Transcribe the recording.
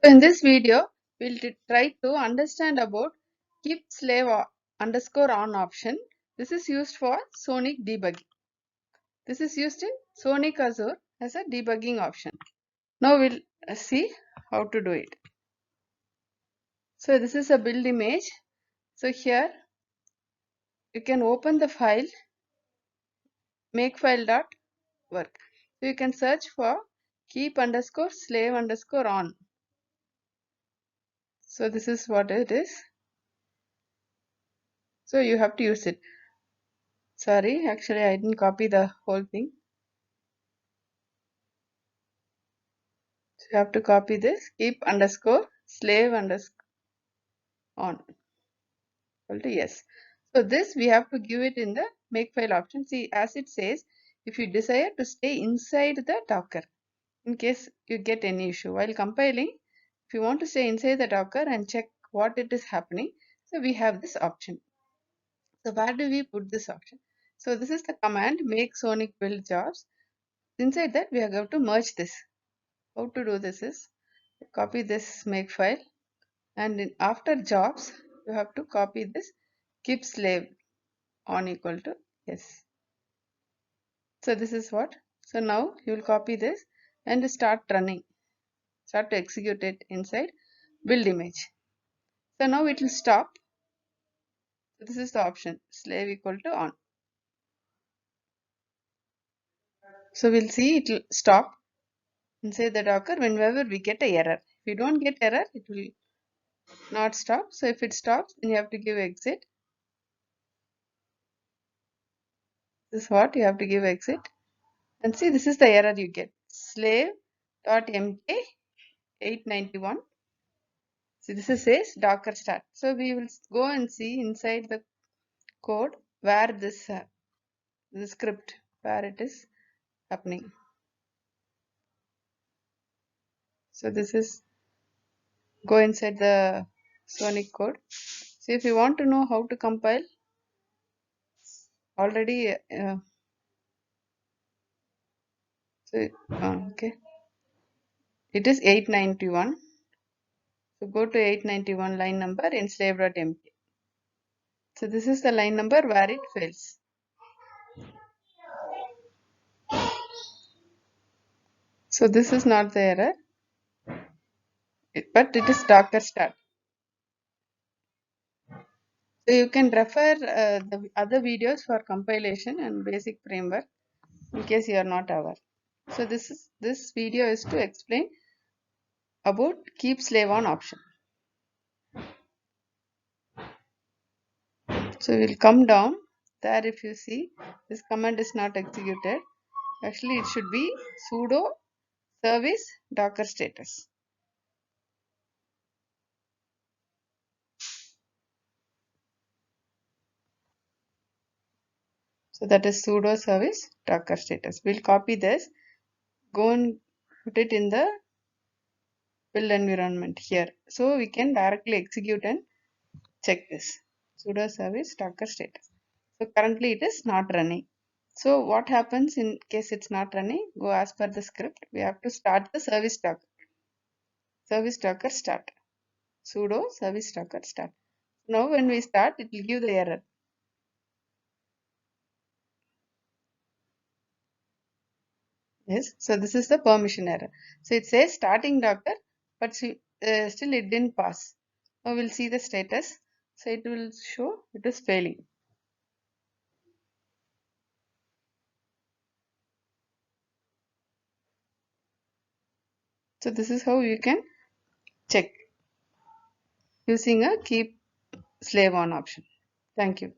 So in this video, we'll try to understand about keep slave underscore on option. This is used for Sonic debugging. This is used in Sonic Azure as a debugging option. Now we'll see how to do it. So this is a build image. So here you can open the file makefile.work. So you can search for keep underscore slave underscore on. So this is what it is. So you have to use it. Sorry, actually I didn't copy the whole thing. So you have to copy this keep underscore slave underscore on equal to yes. So this we have to give it in the makefile option. See, as it says, if you desire to stay inside the Docker in case you get any issue while compiling, if you want to stay inside the Docker and check what it is happening, so we have this option. So where do we put this option? So this is the command make Sonic build jobs. Inside that we are going to merge this. How to do this is copy this makefile, and after jobs you have to copy this keep slave on equal to yes. So this is what. So now you will copy this and start running, start to execute it inside build image. So now it will stop. So this is the option slave equal to on. So we'll see it will stop inside the Docker whenever we get a error. If you don't get error, it will not stop. So if it stops, then you have to give exit. This is what you have to give exit. And see, this is the error you get. Slave.mk891. See, this is says Docker start. So we will go and see inside the code where this the script where it is happening. So this is go inside the Sonic code. So if you want to know how to compile, already okay, it is 891. So go to 891 line number in slave.mk. So this is the line number where it fails. So this is not the error, but it is Docker start. So you can refer the other videos for compilation and basic framework in case you are not aware. So this video is to explain about keep slave on option. So we'll come down there. If you see this command is not executed, actually it should be sudo service docker status. So that is sudo service docker status. We'll copy this, go and put it in the build environment here. So we can directly execute and check this sudo service docker status. So currently it is not running. So what happens in case it's not running? Go as per the script. We have to start the service docker start. Sudo service docker start. Now when we start, it will give the error. Yes, so this is the permission error. So it says starting Docker, but still it didn't pass. Now we'll see the status. So it will show it is failing. So this is how you can check using a keep slave on option. Thank you.